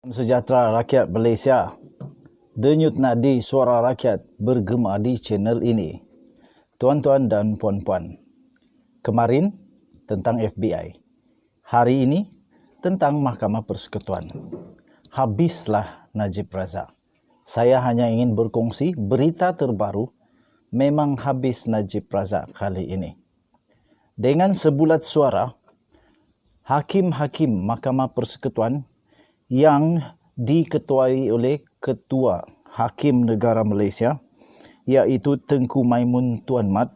Sejahtera rakyat Malaysia. Denyut nadi suara rakyat bergema di channel ini. Tuan-tuan dan puan-puan, kemarin tentang FBI. Hari ini tentang Mahkamah Persekutuan. Habislah Najib Razak. Saya hanya ingin berkongsi berita terbaru. Memang habis Najib Razak kali ini. Dengan sebulat suara, hakim-hakim Mahkamah Persekutuan yang diketuai oleh Ketua Hakim Negara Malaysia, iaitu Tengku Maimun Tuan Mat,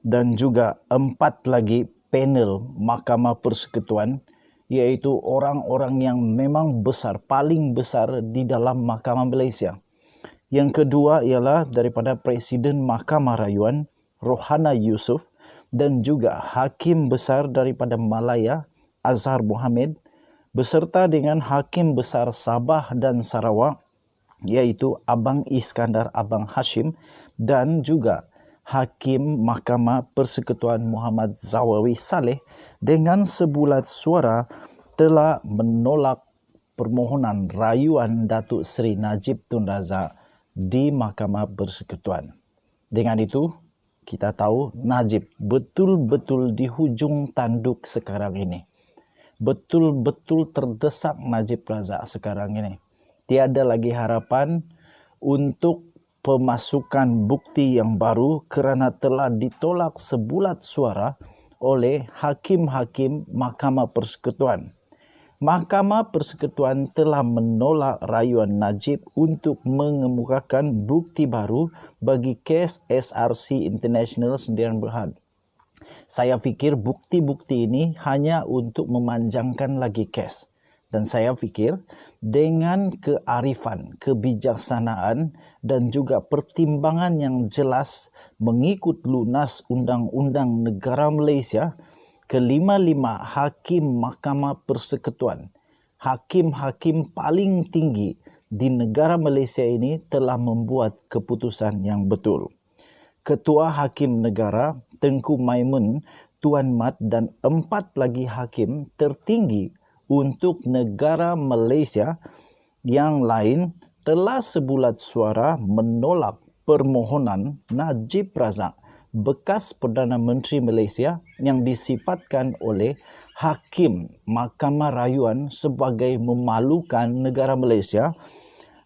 dan juga 4 lagi panel Mahkamah Persekutuan, iaitu orang-orang yang memang besar, paling besar di dalam Mahkamah Malaysia. Yang kedua ialah daripada Presiden Mahkamah Rayuan, Rohana Yusof, dan juga Hakim Besar daripada Malaya, Azhar Mohammed, beserta dengan Hakim Besar Sabah dan Sarawak, iaitu Abang Iskandar Abang Hashim, dan juga Hakim Mahkamah Persekutuan Muhammad Zawawi Saleh dengan sebulat suara telah menolak permohonan rayuan Datuk Seri Najib Tun Razak di Mahkamah Persekutuan. Dengan itu, kita tahu Najib betul-betul di hujung tanduk sekarang ini. Betul-betul terdesak Najib Razak sekarang ini. Tiada lagi harapan untuk pemasukan bukti yang baru kerana telah ditolak sebulat suara oleh hakim-hakim Mahkamah Persekutuan. Mahkamah Persekutuan telah menolak rayuan Najib untuk mengemukakan bukti baru bagi kes SRC International Sdn Bhd. Saya fikir bukti-bukti ini hanya untuk memanjangkan lagi kes. Dan saya fikir dengan kearifan, kebijaksanaan dan juga pertimbangan yang jelas mengikut lunas Undang-Undang Negara Malaysia, kelima-lima hakim Mahkamah Persekutuan, hakim-hakim paling tinggi di negara Malaysia ini telah membuat keputusan yang betul. Ketua Hakim Negara Tengku Maimun Tuan Mat dan 4 lagi hakim tertinggi untuk negara Malaysia yang lain telah sebulat suara menolak permohonan Najib Razak, bekas Perdana Menteri Malaysia, yang disifatkan oleh Hakim Mahkamah Rayuan sebagai memalukan negara Malaysia.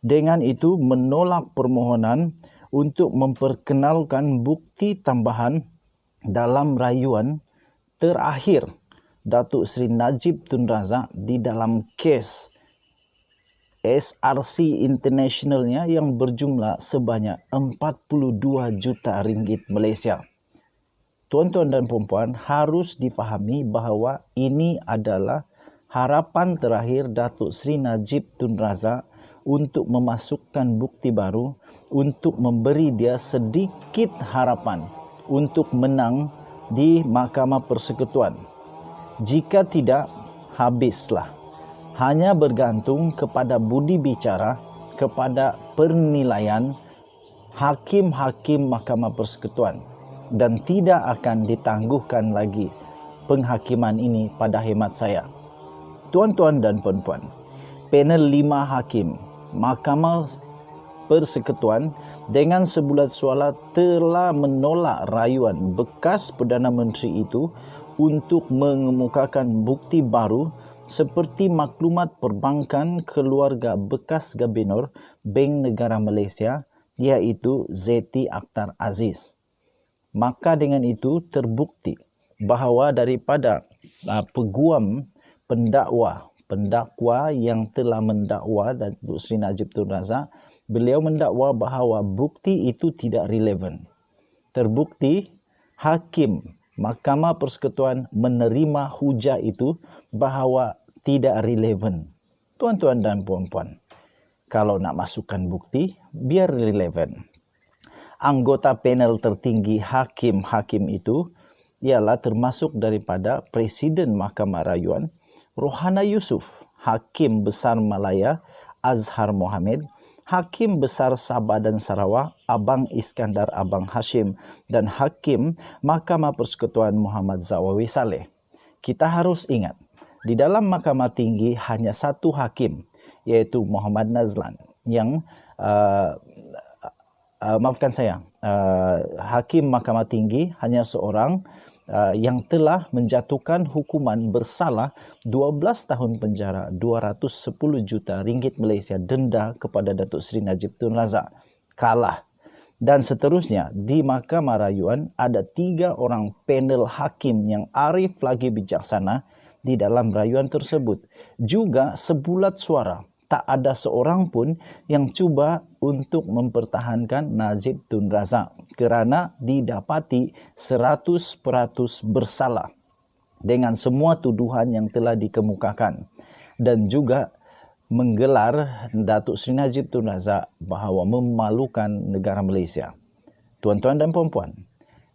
Dengan itu menolak permohonan untuk memperkenalkan bukti tambahan dalam rayuan terakhir Datuk Seri Najib Tun Razak di dalam kes SRC Internationalnya yang berjumlah sebanyak 42 juta ringgit Malaysia. Tuan-tuan dan puan-puan, harus difahami bahawa ini adalah harapan terakhir Datuk Seri Najib Tun Razak untuk memasukkan bukti baru, untuk memberi dia sedikit harapan untuk menang di Mahkamah Persekutuan. Jika tidak, habislah. Hanya bergantung kepada budi bicara, kepada penilaian hakim-hakim Mahkamah Persekutuan, dan tidak akan ditangguhkan lagi penghakiman ini pada hemat saya. Tuan-tuan dan puan-puan, panel 5 hakim Mahkamah Persekutuan dengan sebulat suara telah menolak rayuan bekas Perdana Menteri itu untuk mengemukakan bukti baru seperti maklumat perbankan keluarga bekas Gubernur Bank Negara Malaysia, iaitu Zeti Akhtar Aziz. Maka dengan itu terbukti bahawa daripada peguam pendakwa yang telah mendakwa Datuk Seri Najib Tun Razak, beliau mendakwa bahawa bukti itu tidak relevan. Terbukti hakim Mahkamah Persekutuan menerima hujah itu bahawa tidak relevan. Tuan-tuan dan puan-puan, kalau nak masukkan bukti, biar relevan. Anggota panel tertinggi hakim-hakim itu ialah termasuk daripada Presiden Mahkamah Rayuan, Rohana Yusof, Hakim Besar Malaya, Azhar Mohammed, Hakim Besar Sabah dan Sarawak, Abang Iskandar Abang Hashim, dan Hakim Mahkamah Persekutuan Muhammad Zawawi Saleh. Kita harus ingat, di dalam Mahkamah Tinggi hanya satu hakim, iaitu Muhammad Nazlan yang maafkan saya, Hakim Mahkamah Tinggi hanya seorang yang telah menjatuhkan hukuman bersalah 12 tahun penjara, 210 juta ringgit Malaysia denda kepada Datuk Seri Najib Tun Razak, kalah. Dan seterusnya, di Mahkamah Rayuan ada 3 orang panel hakim yang arif lagi bijaksana di dalam rayuan tersebut. Juga sebulat suara, tak ada seorang pun yang cuba untuk mempertahankan Najib Tun Razak kerana didapati 100% bersalah dengan semua tuduhan yang telah dikemukakan, dan juga menggelar Datuk Seri Najib Tun Razak bahawa memalukan negara Malaysia. Tuan-tuan dan puan-puan,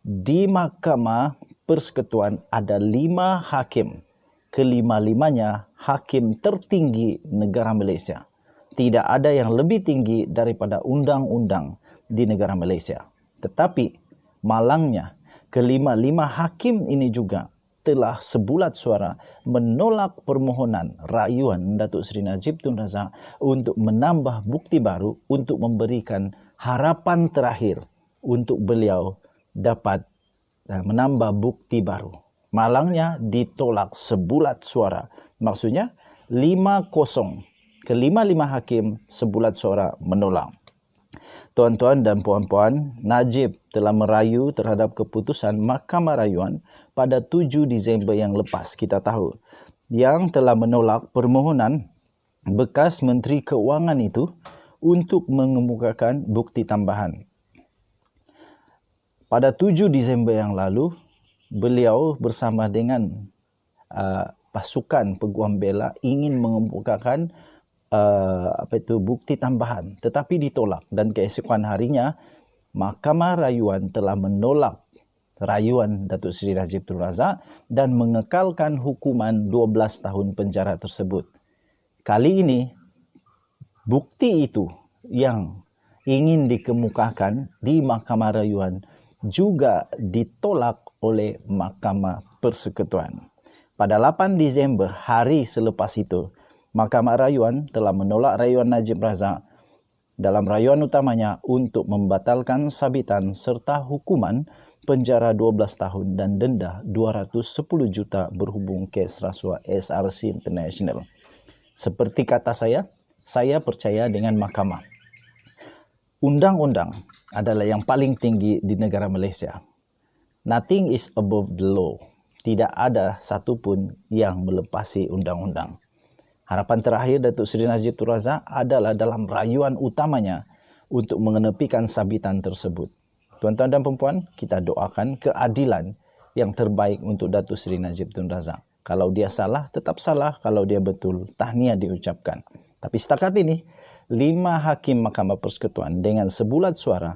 di Mahkamah Persekutuan ada 5 hakim. Kelima-limanya hakim tertinggi negara Malaysia. Tidak ada yang lebih tinggi daripada undang-undang di negara Malaysia. Tetapi malangnya, kelima-lima hakim ini juga telah sebulat suara menolak permohonan rayuan Datuk Seri Najib Tun Razak untuk menambah bukti baru untuk memberikan harapan terakhir untuk beliau dapat menambah bukti baru. Malangnya ditolak sebulat suara. Maksudnya 5-0. Kelima-lima hakim sebulat suara menolak. Tuan-tuan dan puan-puan, Najib telah merayu terhadap keputusan Mahkamah Rayuan pada 7 Disember yang lepas, kita tahu, yang telah menolak permohonan bekas Menteri Keuangan itu untuk mengemukakan bukti tambahan. Pada 7 Disember yang lalu, beliau bersama dengan pasukan peguam bela ingin mengemukakan bukti tambahan, tetapi ditolak, dan keesokan harinya Mahkamah Rayuan telah menolak rayuan Datuk Seri Najib Tun Razak dan mengekalkan hukuman 12 tahun penjara tersebut. Kali ini bukti itu yang ingin dikemukakan di Mahkamah Rayuan juga ditolak oleh Mahkamah Persekutuan. Pada 8 Disember, hari selepas itu, Mahkamah Rayuan telah menolak rayuan Najib Razak dalam rayuan utamanya untuk membatalkan sabitan serta hukuman penjara 12 tahun dan denda 210 juta berhubung kes rasuah SRC International. Seperti kata saya percaya dengan mahkamah. Undang-undang adalah yang paling tinggi di negara Malaysia. Nothing is above the law. Tidak ada satupun yang melepasi undang-undang. Harapan terakhir Datuk Seri Najib Tun Razak adalah dalam rayuan utamanya untuk mengenepikan sabitan tersebut. Tuan-tuan dan puan-puan, kita doakan keadilan yang terbaik untuk Datuk Seri Najib Tun Razak. Kalau dia salah, tetap salah. Kalau dia betul, tahniah diucapkan. Tapi setakat ini, 5 hakim Mahkamah Persekutuan dengan sebulat suara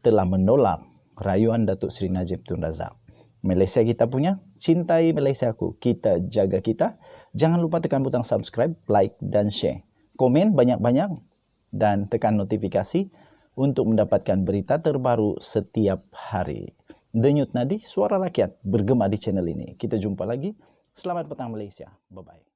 telah menolak rayuan Datuk Seri Najib Tun Razak. Malaysia kita punya, cintai Malaysiaku, kita jaga kita. Jangan lupa tekan butang subscribe, like dan share. Komen banyak-banyak dan tekan notifikasi untuk mendapatkan berita terbaru setiap hari. Denyut nadi suara rakyat bergema di channel ini. Kita jumpa lagi. Selamat petang Malaysia. Bye-bye.